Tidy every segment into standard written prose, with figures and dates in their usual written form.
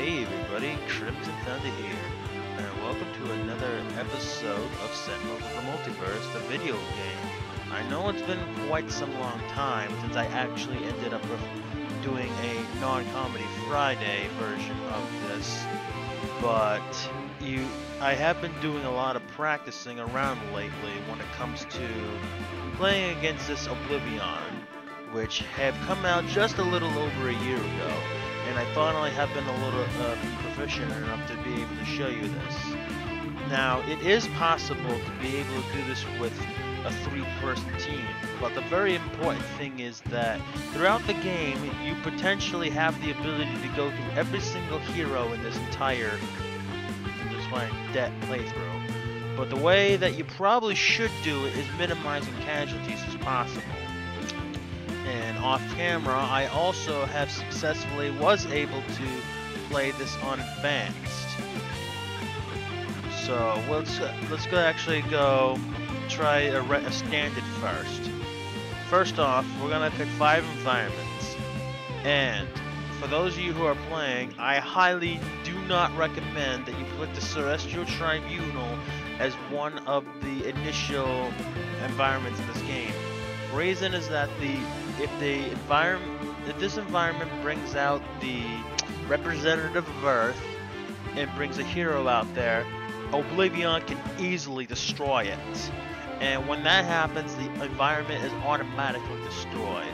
Hey everybody, Crimson Thunder here, and welcome to another episode of Sentinels of the Multiverse, the video game. I know it's been quite some long time since I actually ended up doing a non-comedy Friday version of this, but I have been doing a lot of practicing around lately when it comes to playing against this OblivAeon, which have come out just a little over a year ago. And I finally have been a little proficient enough to be able to show you this. Now, it is possible to be able to do this with a 3-person team, but the very important thing is that throughout the game, you potentially have the ability to go through every single hero in this entire playthrough. But the way that you probably should do it is minimizing casualties as possible. And off camera, I also have successfully was able to play this on advanced. So let's go try a standard first. First off, we're gonna pick 5 environments, and for those of you who are playing, I highly do not recommend that you put the Celestial Tribunal as one of the initial environments in this game. Reason is that if this environment brings out the representative of Earth and brings a hero out there, OblivAeon can easily destroy it. And when that happens, the environment is automatically destroyed.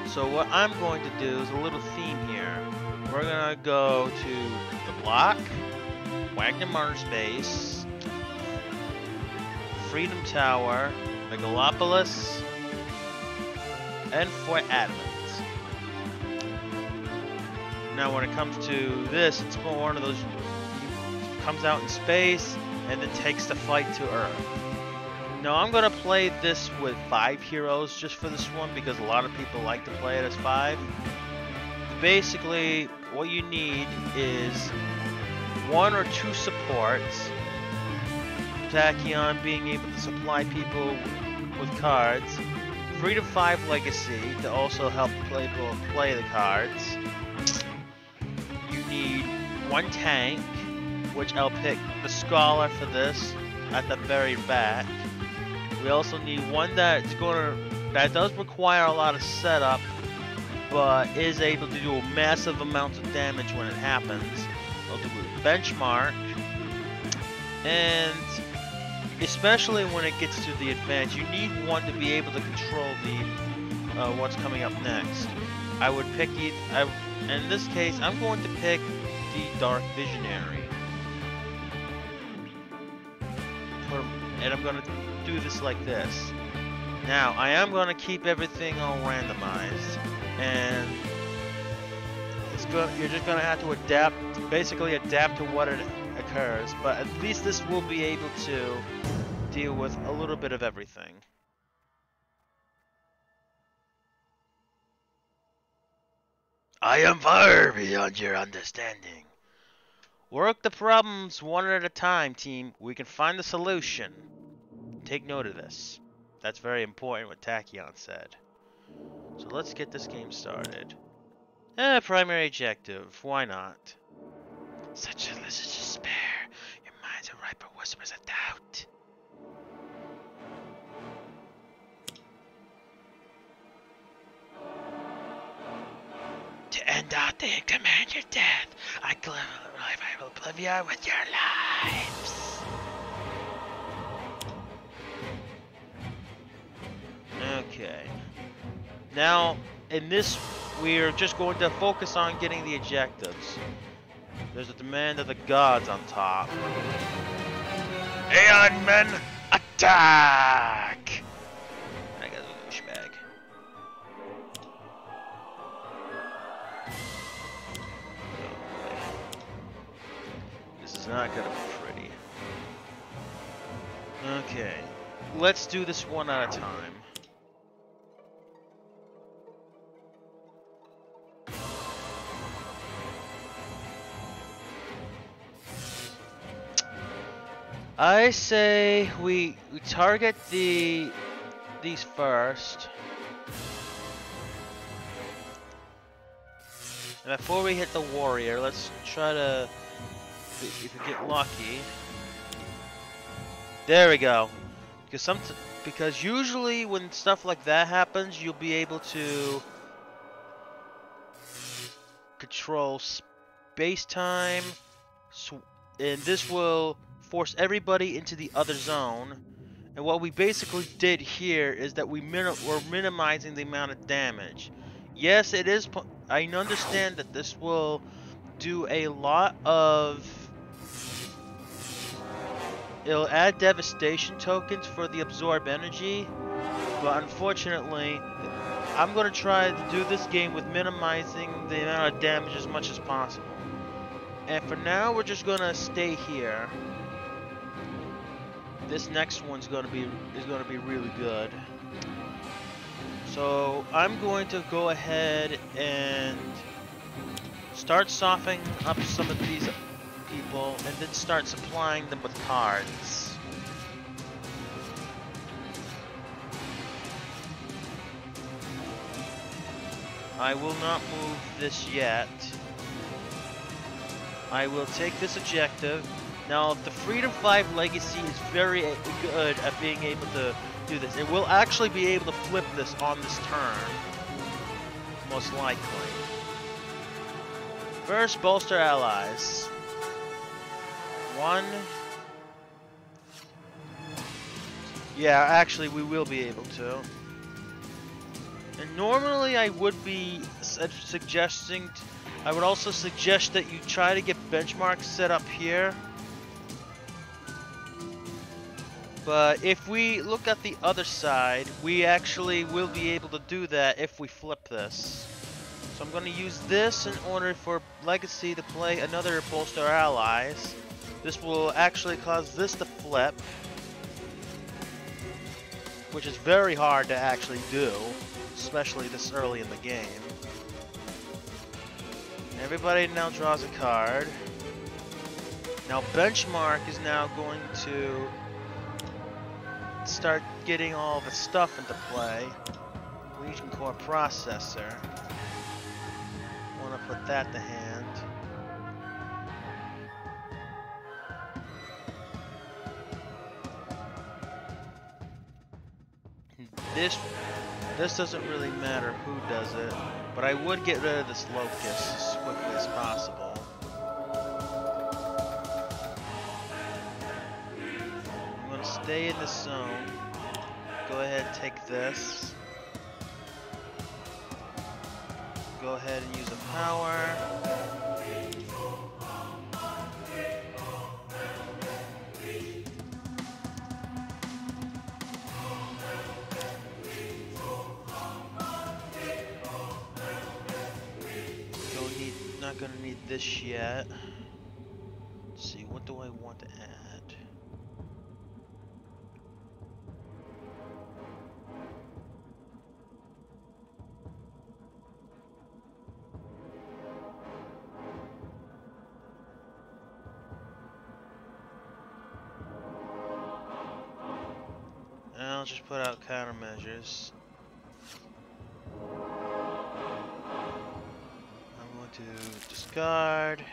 So what I'm going to do is a little theme here. We're gonna go to the Block, Wagner Mars Base, Freedom Tower, Megalopolis, and Fort Adamant. Now when it comes to this, it's one of those comes out in space and then takes the fight to Earth. Now I'm gonna play this with 5 heroes just for this one because a lot of people like to play it as 5. Basically, what you need is 1 or 2 supports. Tachyon being able to supply people with cards. Freedom 5 Legacy to also help people play the cards. You need 1 tank, which I'll pick the Scholar for this at the very back. We also need one that does require a lot of setup, but is able to do massive amounts of damage when it happens. I'll do a benchmark, and especially when it gets to the advance, you need one to be able to control the what's coming up next. I would pick in this case, I'm going to pick the Dark Visionary. And I'm going to do this like this. Now, I am going to keep everything all randomized, and you're just going to have to adapt to what it occurs, but at least this will be able to deal with a little bit of everything. I am far beyond your understanding. Work the problems one at a time, team. We can find the solution. Take note of this. That's very important what Tachyon said. So let's get this game started. Primary objective. Why not? Such a delicious despair. Your minds are ripe for whispers of doubt. To end our day and command your death, I will oblivion with your lives. Okay. Now, in this, we're just going to focus on getting the objectives. There's a demand of the gods on top. Aeon men, attack! I got a douchebag. This is not gonna be pretty. Okay, let's do this one at a time. I say we target these first. And before we hit the warrior, let's try to, if we get lucky. There we go. Because usually when stuff like that happens, you'll be able to control space-time, and this will force everybody into the other zone. And what we basically did here is that we're minimizing the amount of damage. Yes, it is. I understand that this will do a lot of. It'll add devastation tokens for the absorb energy, but unfortunately, I'm going to try to do this game with minimizing the amount of damage as much as possible. And for now, we're just going to stay here. This next one's going to be really good. So I'm going to go ahead and start softening up some of these people, and then start supplying them with cards. I will not move this yet. I will take this objective. Now, the Freedom 5 Legacy is very good at being able to do this. It will actually be able to flip this on this turn. Most likely. First, bolster allies. 1. Yeah, actually, we will be able to. And normally, I would be suggesting... I would also suggest that you try to get benchmarks set up here. But if we look at the other side, we actually will be able to do that if we flip this. So I'm going to use this in order for Legacy to play another Bolster Allies. This will actually cause this to flip, which is very hard to actually do, especially this early in the game. Everybody now draws a card. Now Benchmark is now going to start getting all the stuff into play. Legion Core Processor. Want to put that to hand. This doesn't really matter who does it, but I would get rid of this Locust as quickly as possible. I'm going to stay in this zone. Go ahead and take this. Go ahead and use a power. Not gonna need this yet. Let's see, what do I want to add? I'll just put out countermeasures. To discard.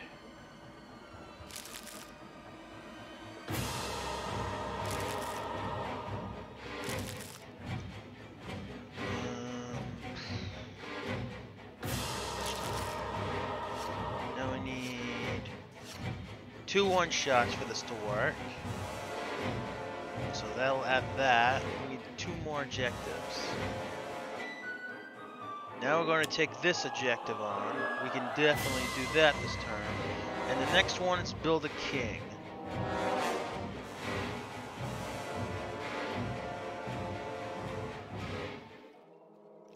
Now we need 2 one-shots for this to work. So that'll add that. We need 2 more objectives. Now we're going to take this objective on. We can definitely do that this turn. And the next one is build a king.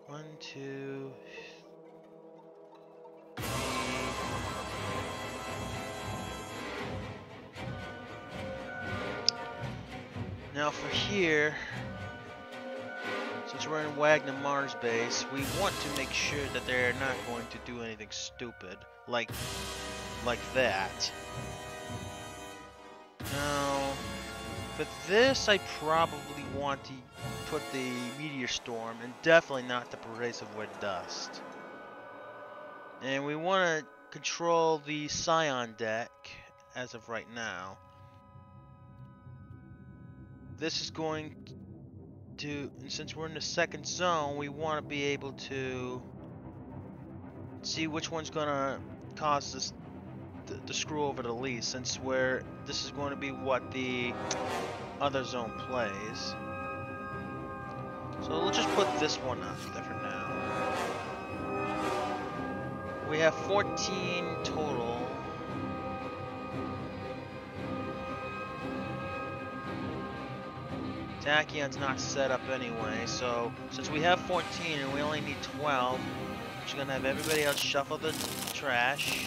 One, two, three. Now for here, since we're in Wagner Mars base, we want to make sure that they're not going to do anything stupid, like that. Now, for this, I probably want to put the Meteor Storm, and definitely not the Pervasive Wind Dust. And we want to control the Scion deck as of right now. This is going to, since we're in the second zone, we want to be able to see which one's going to cause this to screw over the least, since this is going to be what the other zone plays. So let's just put this one out there for now. We have 14 total. Tachyon's not set up anyway, so since we have 14 and we only need 12, we're just gonna have everybody else shuffle the trash.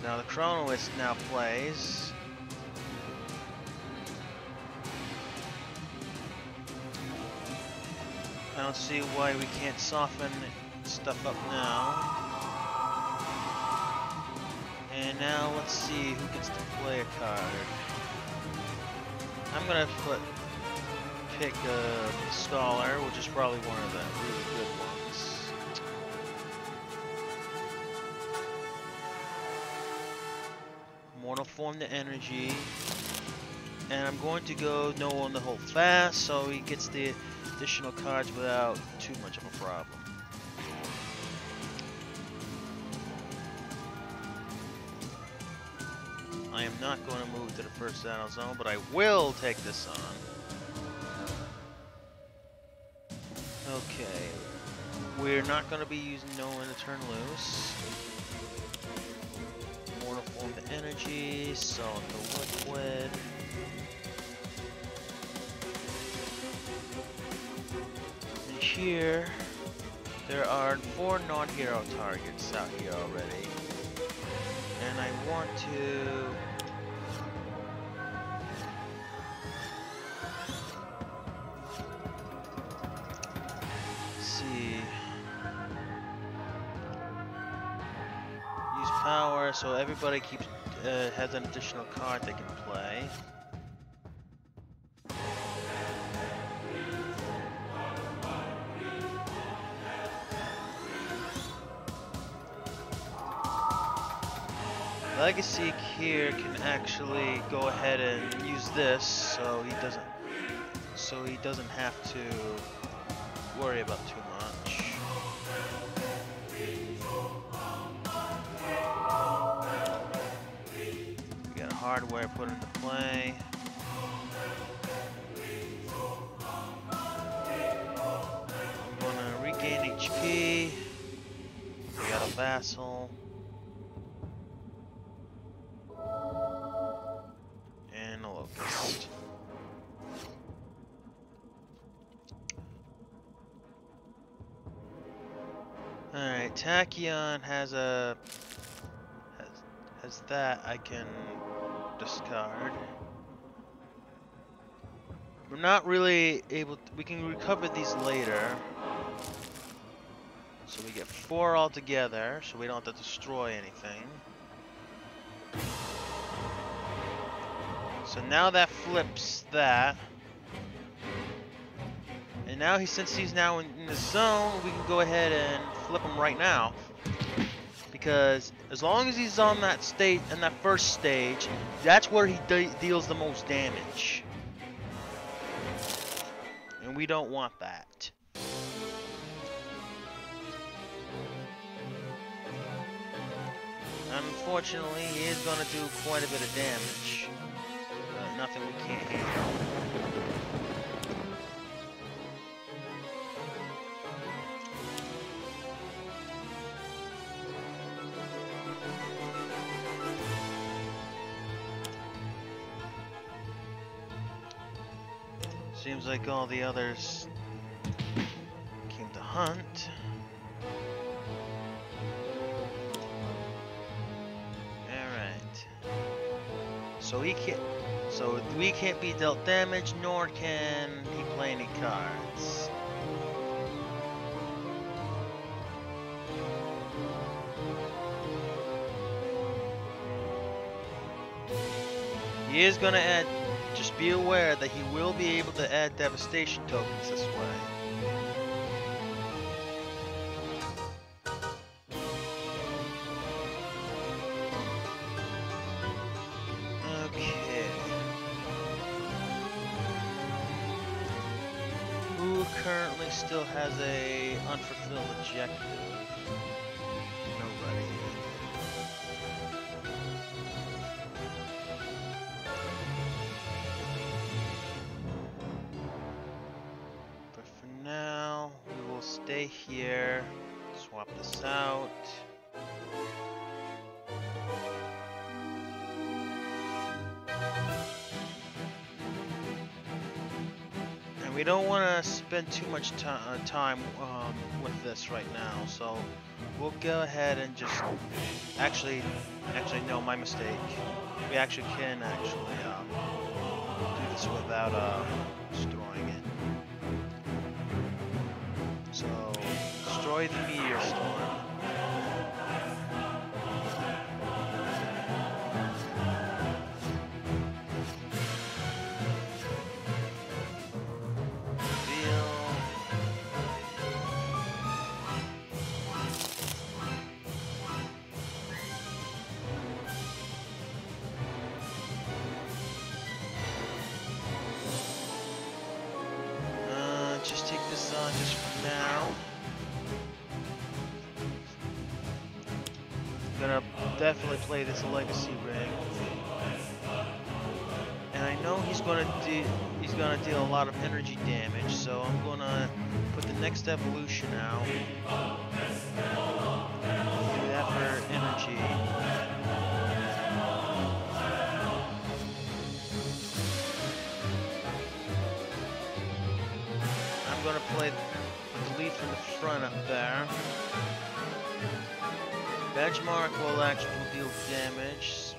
Now the Chronoist now plays. I don't see why we can't soften stuff up now. And now let's see who gets to play a card. I'm gonna pick a Scholar, which is probably one of the really good ones. Mortal Form the energy. And I'm going to go no on the hold fast, so he gets the additional cards without too much of a problem. I am not going to move to the first battle zone, but I will take this on. Okay. We're not going to be using no one to turn loose. Mortal Form the energy, Solid the liquid. And here, there are 4 non-hero targets out here already. And I want to see, use power so everybody keeps has an additional card they can play. Legacy here can actually go ahead and use this, so he doesn't have to worry about too much. We got hardware put into play. I'm gonna regain HP. We got a vassal. Alright, Tachyon has that I can discard. We're not really able to, we can recover these later. So we get 4 altogether, so we don't have to destroy anything. So now that flips that. And now since he's now in the zone, we can go ahead and flip him right now. Because as long as he's on that state, in that first stage, that's where he deals the most damage. And we don't want that. Unfortunately, he is going to do quite a bit of damage. Nothing we can't handle. Seems like all the others came to hunt. Alright. So we can't be dealt damage, nor can he play any cards. He is gonna add, just be aware that he will be able to add devastation tokens this way. still has a unfulfilled objective. Nobody. But for now, we will stay here. Swap this out. We don't want to spend too much time with this right now, so we'll go ahead and just actually no, my mistake. We actually can do this without destroying it. So destroy the meteor storm. Just take this on just for now. Gonna definitely play this legacy ring, and I know he's gonna deal a lot of energy damage. So I'm gonna put the next evolution out. Do that for energy. I'm gonna play the lead from the front up there. Benchmark will actually deal damage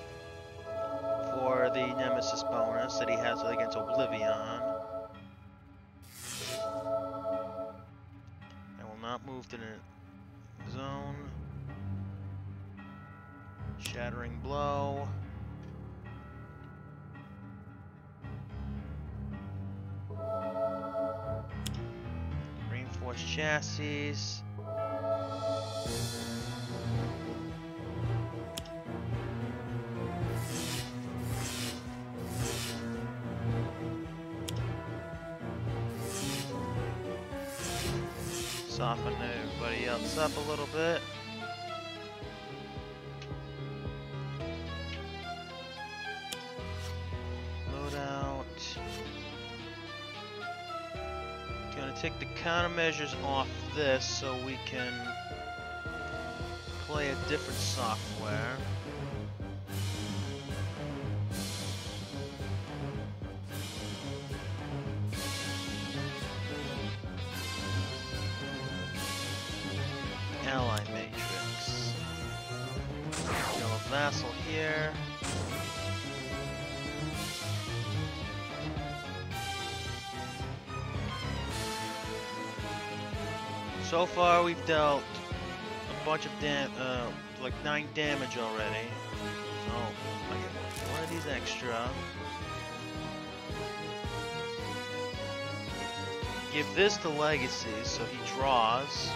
for the Nemesis bonus that he has against OblivAeon. I will not move to the zone. Shattering blow. Reinforced chassis. Soften everybody else up a little bit. Load out. Gonna take the countermeasures off this so we can play a different software. Ally matrix. Yellow vassal here. So far we've dealt a bunch of like 9 damage already. So I get one of these extra. Give this to Legacy so he draws.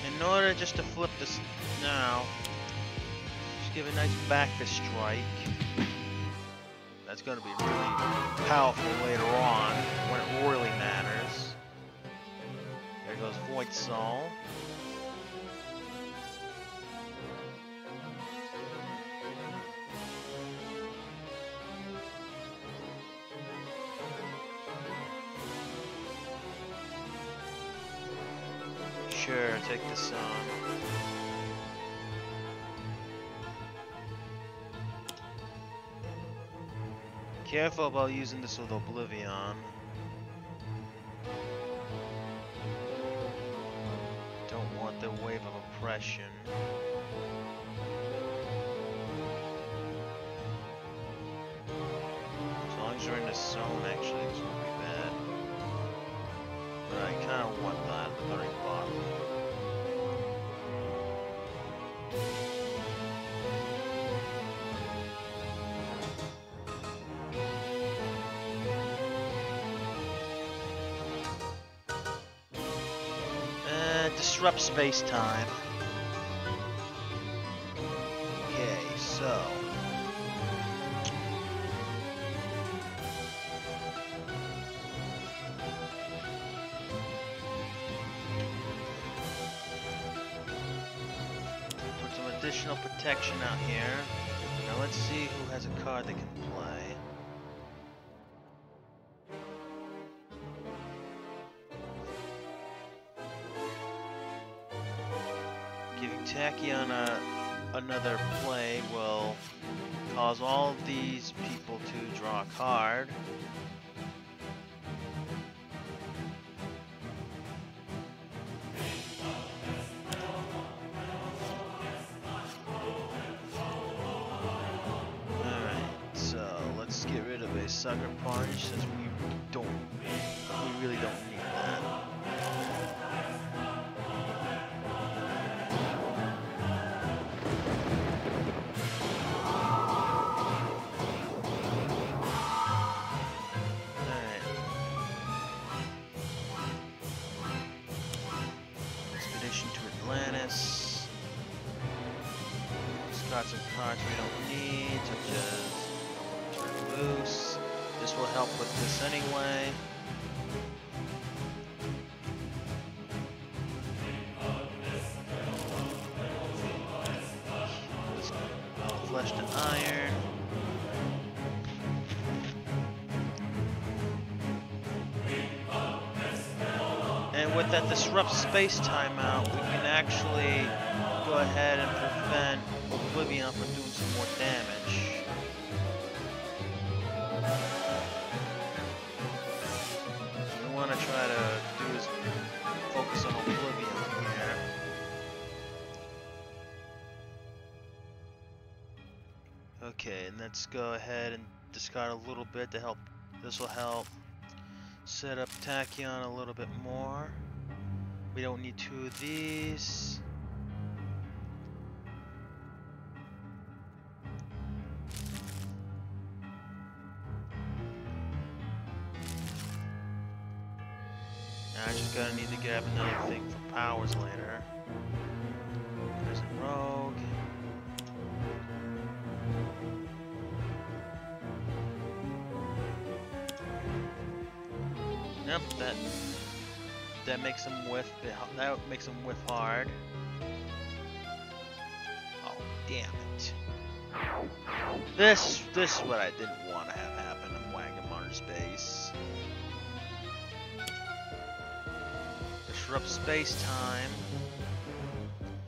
In order just to flip this now, just give a nice back to strike. That's going to be really powerful later on when it really matters. There goes Void Soul. Sure, take this on. Careful about using this with OblivAeon. Don't want the wave of oppression. As long as you're in the zone, actually, this won't be bad. But I kind of want that at the very bottom. disrupt space-time. Okay, so... put some additional protection out here. Now let's see who has a card they can play. Giving Tachyon another play will cause all of these people to draw a card. Alright, so let's get rid of a sucker punch since we really don't need that. Got some cards we don't need, such as turn loose. This will help with this anyway. Flesh to iron. And with that disrupt space timeout, we can actually go ahead and prevent OblivAeon from doing some more damage. What we want to try to do is focus on OblivAeon here. Okay, and let's go ahead and discard a little bit to help. This will help set up Tachyon a little bit more. We don't need two of these. Now I just gotta need to grab another thing for powers later. There's a rogue. Yep, that makes him whiff. That makes him whiff hard. Oh, damn it! This is what I didn't want to have happen. I'm wagging Mars Base. Disrupt space time.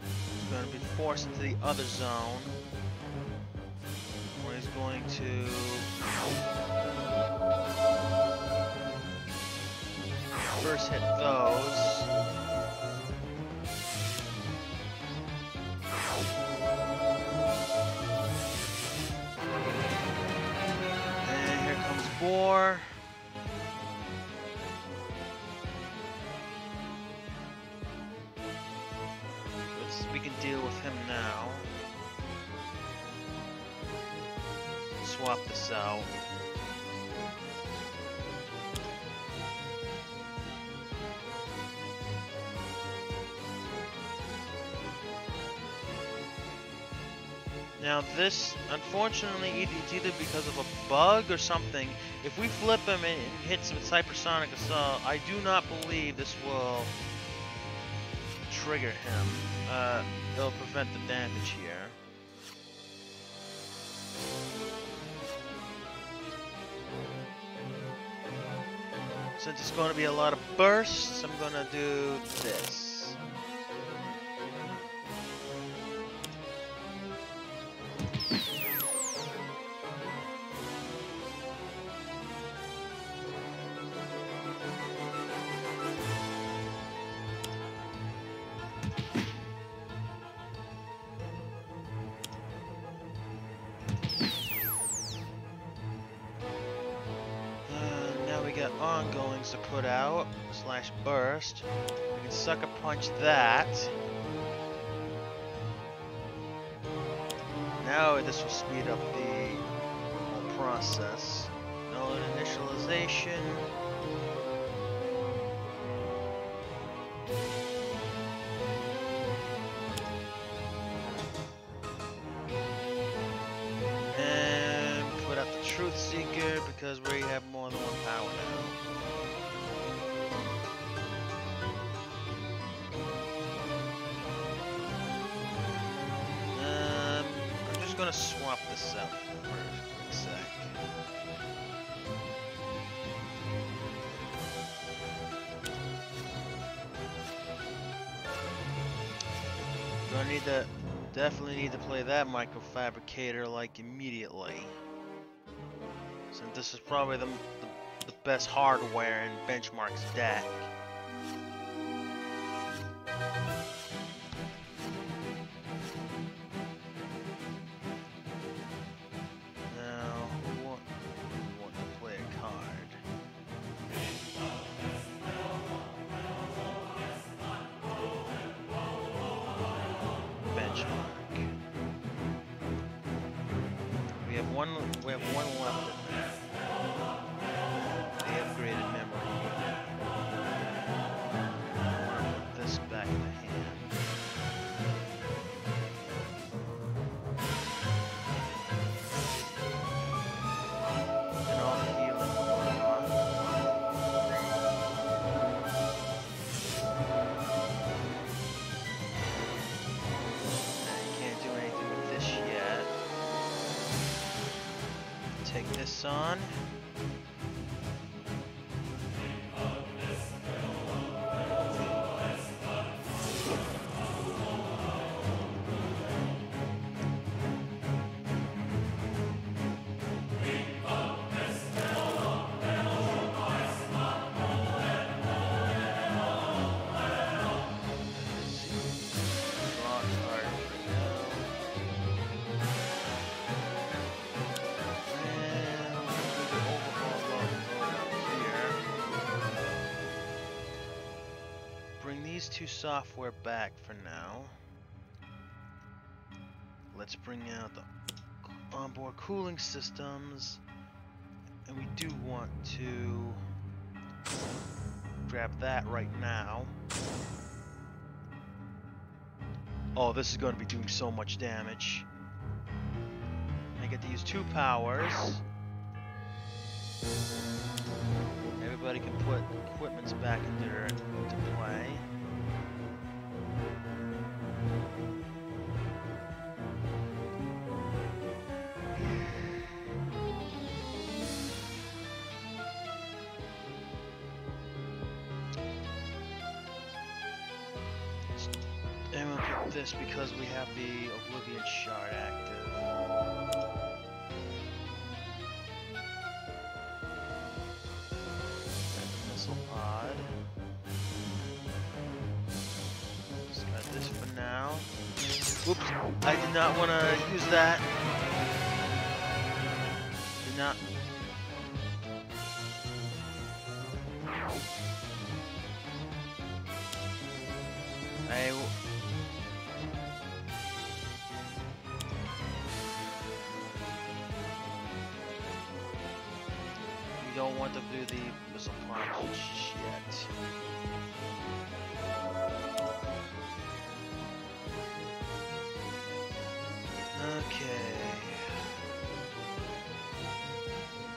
He's going to be forced into the other zone, where he's going to. First hit those. And here comes Boar. We can deal with him now. Swap this out. Now this, unfortunately, it's either because of a bug or something. If we flip him and hits him with Hypersonic Assault, I do not believe this will trigger him. It'll prevent the damage here. Since it's going to be a lot of bursts, I'm going to do this. Ongoings to put out / burst. We can sucker punch that. Now this will speed up the whole process. Node initialization. Seeker because we have more than one power now. I'm just gonna swap this out for a quick sec. Gonna need to, definitely need to play that microfabricator like immediately. Since this is probably the best hardware in Benchmark's deck. Now, we want to play a card. Benchmark. We have one left. The upgraded memory unit. I want to put this back in the hand. And all the healing going on. Can't do anything with this yet. Take this on. Two software back for now. Let's bring out the onboard cooling systems, and we do want to grab that right now. Oh, this is going to be doing so much damage. I get to use 2 powers. Everybody can put equipments back into play. And we'll put this because we have the OblivAeon shard active. And the missile pod. Discard this for now. Oops, I did not want to use that. Did not. We don't want to do the missile launch yet. Okay.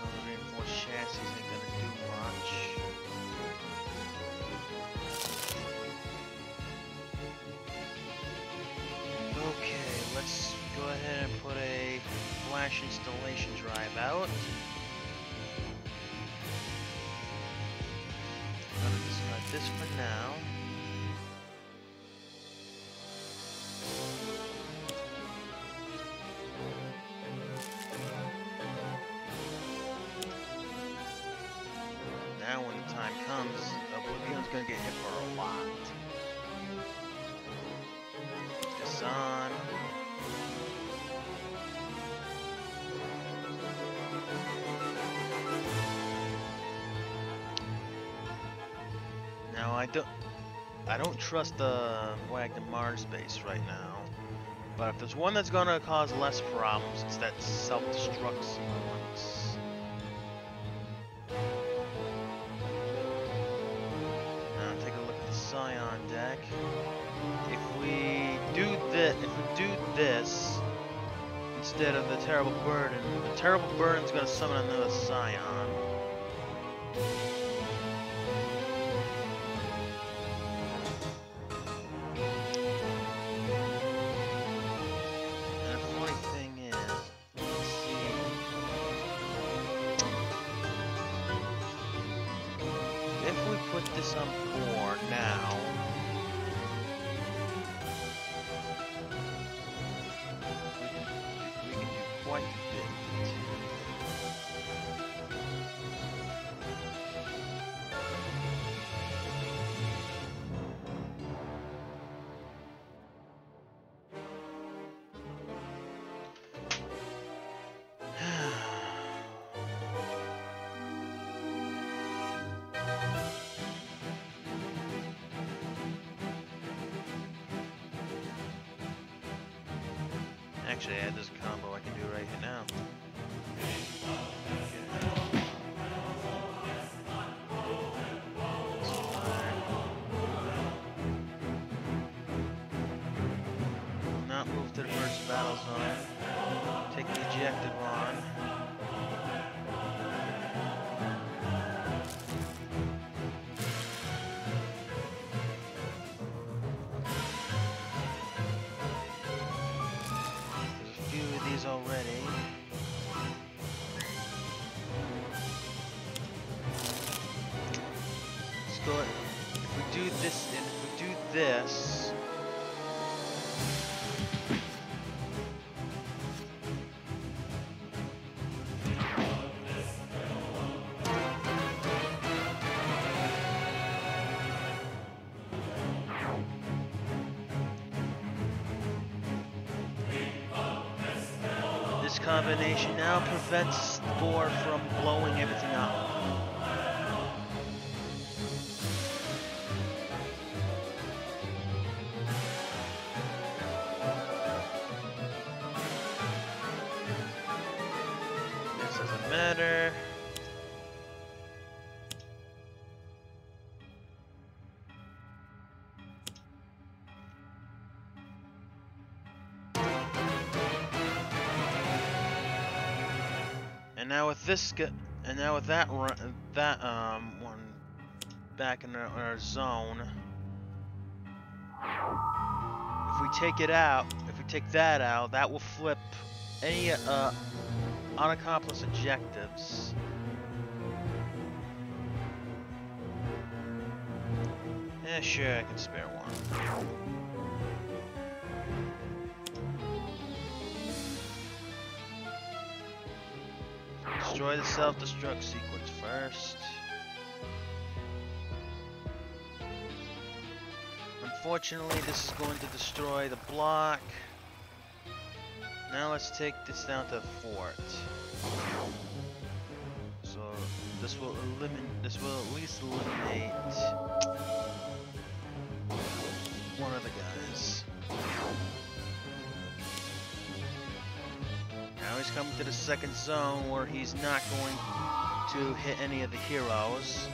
The reinforced chassis ain't gonna do much. Okay, let's go ahead and put a flash installation drive out. I'm gonna discard this for now. Now when the time comes, OblivAeon's gonna get hit for a lot. This on. Now I don't trust the Wagner Mars base right now. But if there's one that's gonna cause less problems, it's that self-destruct sequence. Now take a look at the Scion deck. If we do this, instead of the terrible burden. The terrible burden's gonna summon another scion. And the funny thing is, let's see. If we put this on 4 now, we can do quite a bit. Actually, there's a combo I can do right here now. Not move to the first battle zone. Take the ejected one. Already. Let's go. If we do this, and if we do this, this combination now prevents Spore from blowing everything up. This doesn't matter. And now with this, and now with that one back in our zone, if we take it out, if we take that out, that will flip any unaccomplished objectives. Yeah, sure, I can spare one. Destroy the self-destruct sequence first. Unfortunately, this is going to destroy the block. Now let's take this down to the fort. So this will at least eliminate one of the guys. Now he's coming to the second zone where he's not going to hit any of the heroes.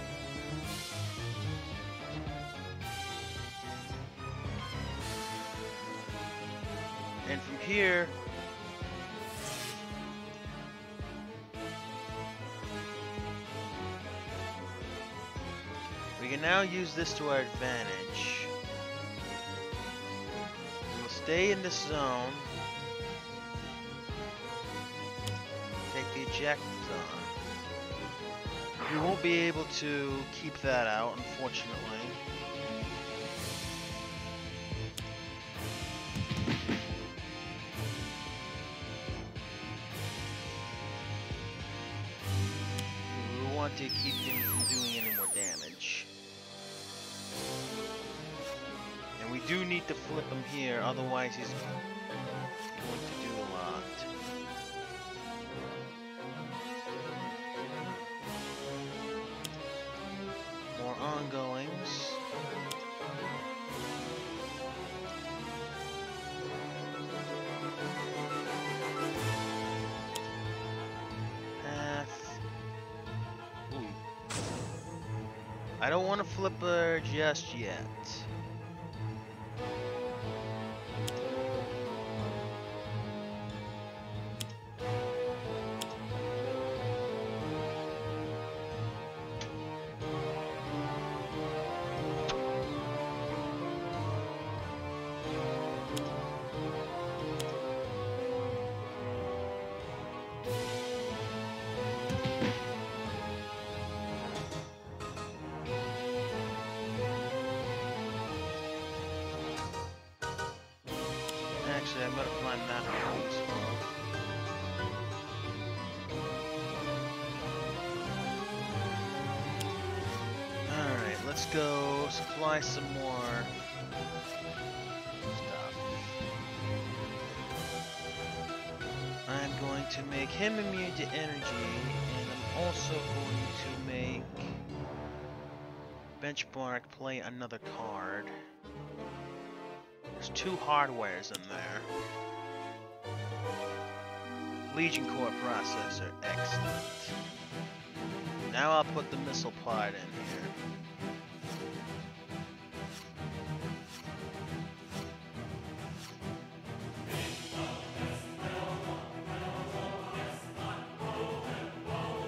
And from here, we can now use this to our advantage. We will stay in this zone. Take the eject zone. We won't be able to keep that out, unfortunately. We want to keep him from doing any more damage. And we do need to flip him here, otherwise he's going to do a lot. More ongoings. Path. Ooh. I don't want to flip her just yet. Actually, I'm gonna find that more useful. Alright, let's go supply some more stuff. I'm going to make him immune to energy, and I'm also going to make Benchmark play another card. There's 2 hardwares in there. Legion Core processor, excellent. Now I'll put the missile pod in here.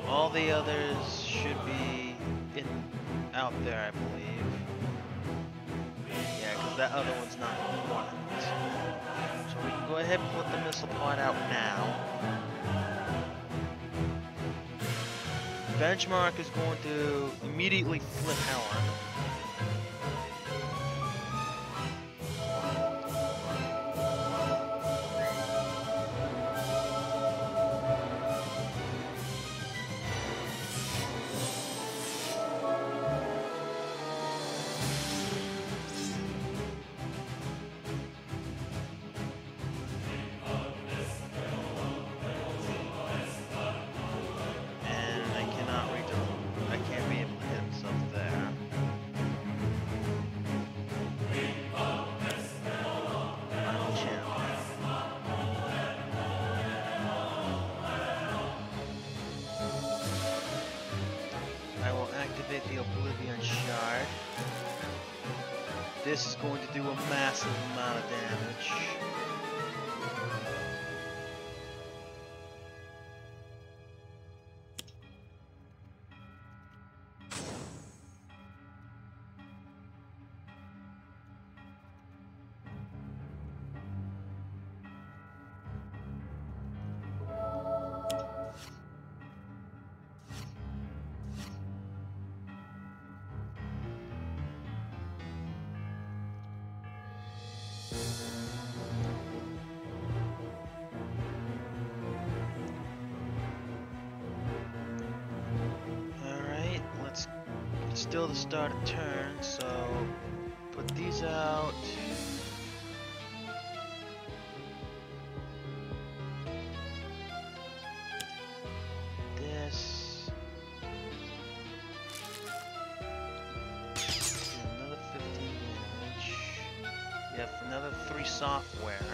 All the others should be out there, I believe. Yeah, because that other one's not important. So we can go ahead and put the missile pod out now. Benchmark is going to immediately flip hell on it. The OblivAeon shard. This is going to do a massive amount of damage. Still the start of turn, so put these out. This. Another 15 damage. Yep, another 3 software.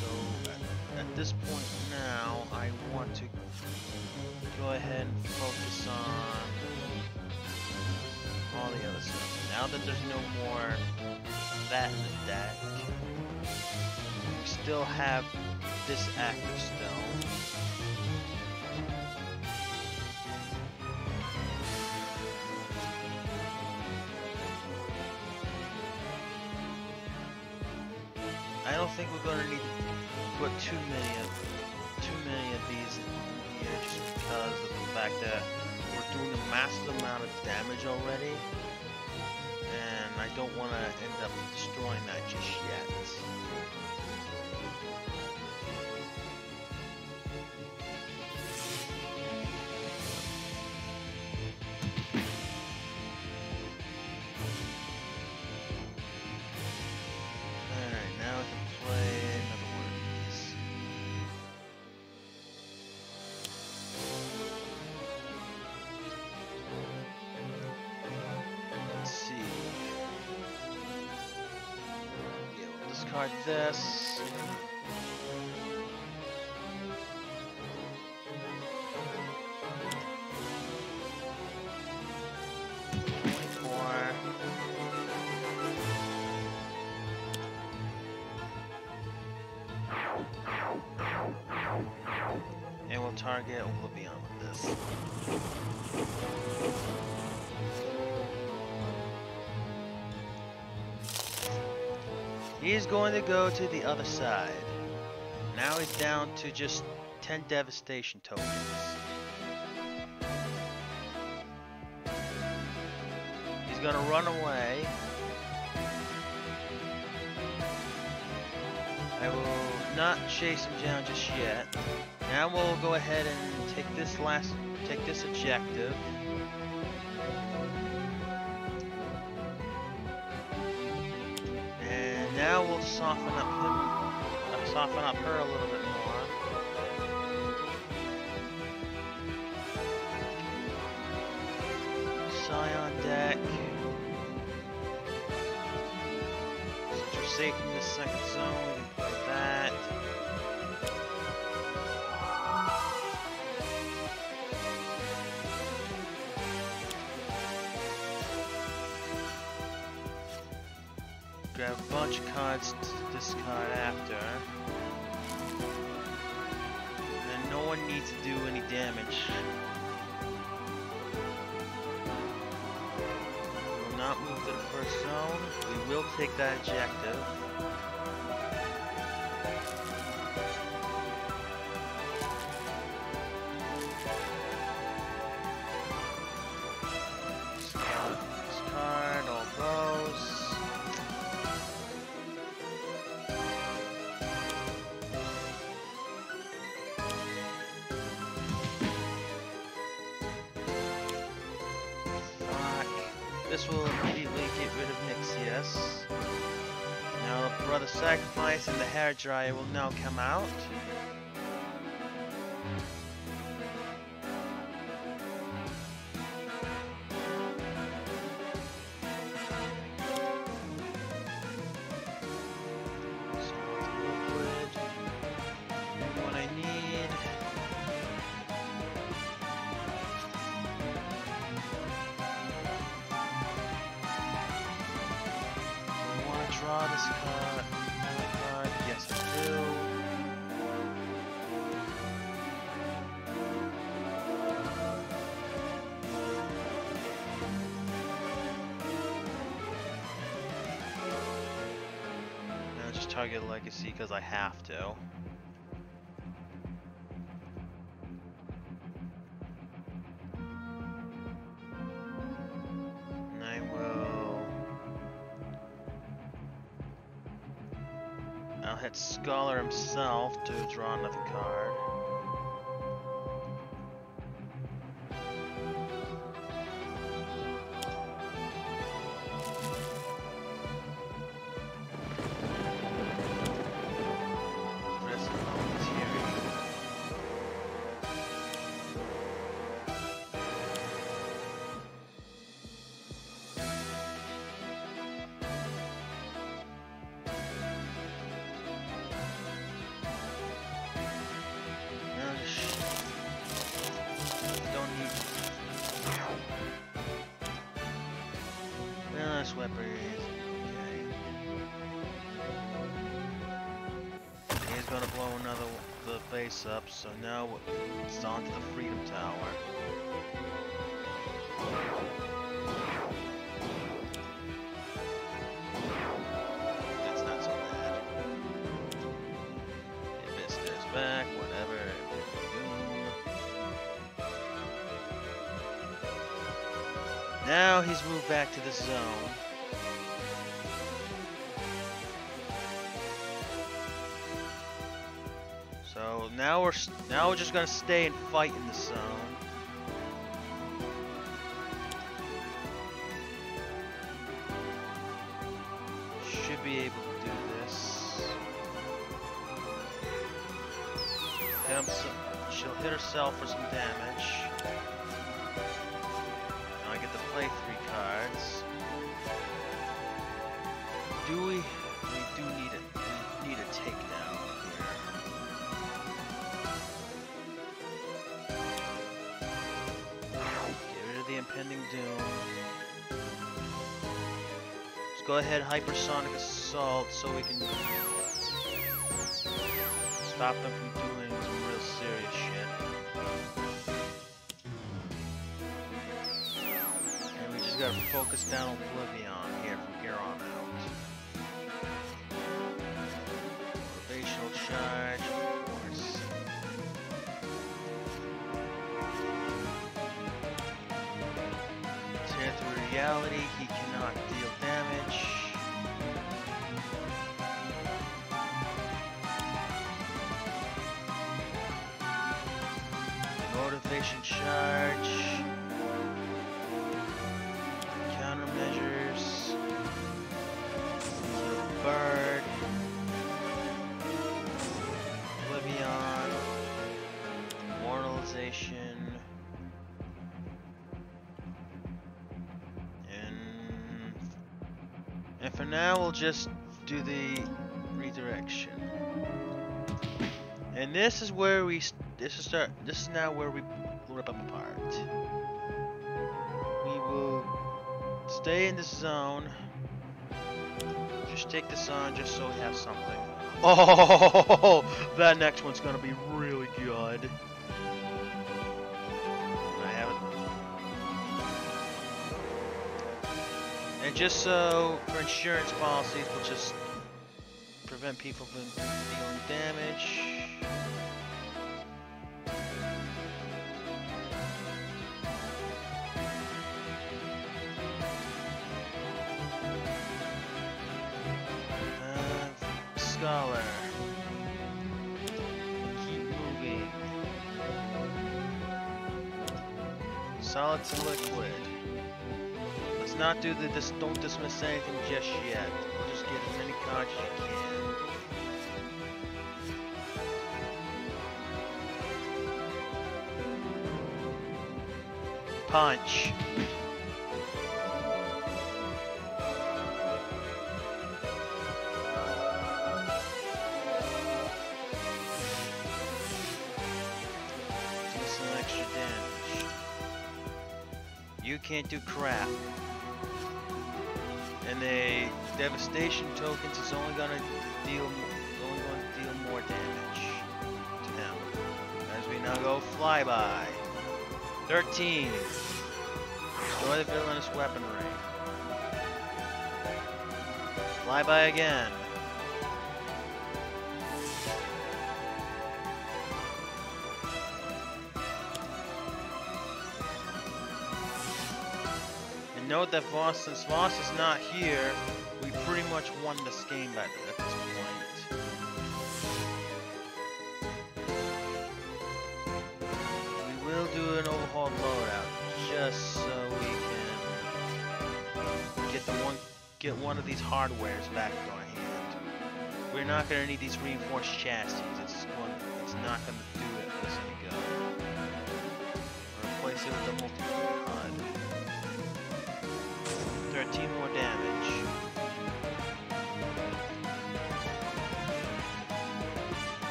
So at this point now, I want to go ahead and focus on all the other stuff. Now that there's no more that in the deck, we still have this active still. I don't think we're gonna need to put too many of these in here just because of the fact that we're doing a massive amount of damage already, and I don't want to end up destroying that just yet. Alright, now I can play another one of these. Let's see. Yeah, we'll discard this. And we'll target OblivAeon with this. He's going to go to the other side. Now he's down to just 10 devastation tokens. He's gonna run away. I will not chase him down just yet. Now we'll go ahead and take this objective. And now we'll soften up her a little bit more. Scion deck. Since we're safe in this second zone, we can play that. Grab a bunch of cards to discard after. And no one needs to do any damage. We will not move to the first zone. We will take that objective. Discard all those. This will immediately get rid of Nixius. Now the Brother Sacrifice and the Hair Dryer will now come out. What I need. Draw this card. Yes, I do. Now just target Legacy because I have to. And I will. I'll hit Scholar himself to draw another card. Weapons. Okay. He's gonna blow the base up, so now it's on to the Freedom Tower. That's not so bad. Investors back, whatever. Now he's moved back to the zone. So now we're just gonna stay and fight in the zone. Should be able to do this. She'll hit herself for some damage. Now I get to play 3 cards. We do need it. We need a takedown here. Get rid of the impending doom. Let's go ahead, hypersonic assault, so we can stop them from doing some real serious shit. And we just gotta focus down OblivAeon here from here on out. Motivational charge, of course. Tear through reality, he cannot deal damage. devastation charge, countermeasures, bird, OblivAeon, mortalization, and for now we'll just do the redirection. And this is where this is now where we rip them apart. We will stay in this zone. Just take this on just so we have something. Oh, that next one's gonna be really good. I have it. And just so for insurance policies, we'll just prevent people from dealing damage. Scholar. Keep moving. Solid to liquid. Let's not do don't dismiss anything just yet. We'll just get as many cards as you can. Punch. You can't do crap. And the devastation tokens is only gonna deal more damage to them. As we now go flyby. 13. Destroy the villainous weaponry. Flyby again. Note that since Voss is not here, we pretty much won this game at this point. We will do an overhaul loadout just so we can get one of these hardwares back to our hand. We're not gonna need these reinforced chassis. It's not gonna do it this any good. Replace it with the Multiverse HUD. 13 more damage.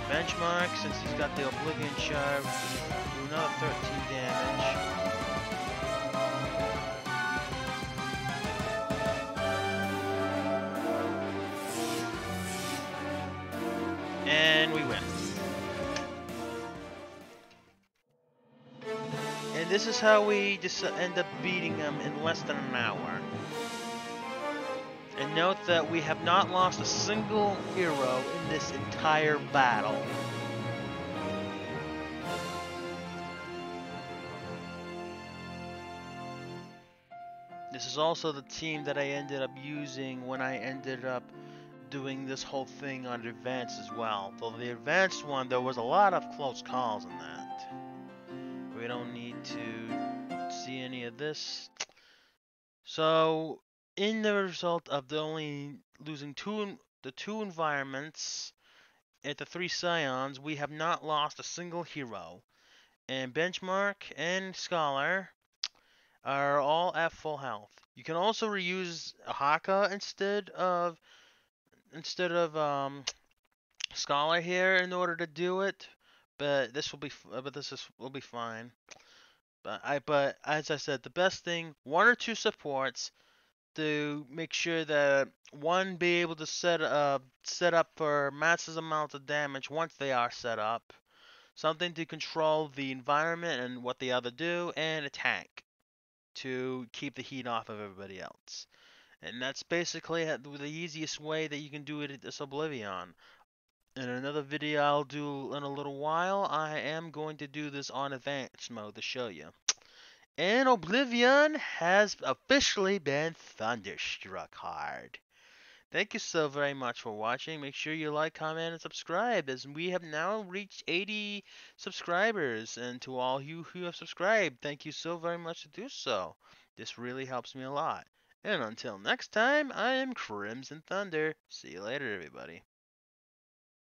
Benchmark, since he's got the OblivAeon charge, do another 13 damage. And we win. And this is how we just end up beating them in less than an hour. And note that we have not lost a single hero in this entire battle. This is also the team that I ended up using when I ended up doing this whole thing on Advanced as well. Though the Advanced one, there was a lot of close calls in that. We don't need to see any of this. So, in the result of only losing the two environments at the 3 Scions, we have not lost a single hero. And Benchmark and Scholar are all at full health. You can also reuse a Haka instead of Scholar here in order to do it, but this will be fine. But as I said, the best thing, 1 or 2 supports to make sure that one be able to set up for massive amounts of damage once they are set up, something to control the environment and what the other do, and a tank to keep the heat off of everybody else. And that's basically the easiest way that you can do it at this OblivAeon. In another video I'll do in a little while, I am going to do this on advanced mode to show you. And OblivAeon has officially been thunderstruck hard. Thank you so very much for watching. Make sure you like, comment, and subscribe as we have now reached 80 subscribers. And to all you who have subscribed, thank you so very much to do so. This really helps me a lot. And until next time, I am Crimson Thunder. See you later, everybody.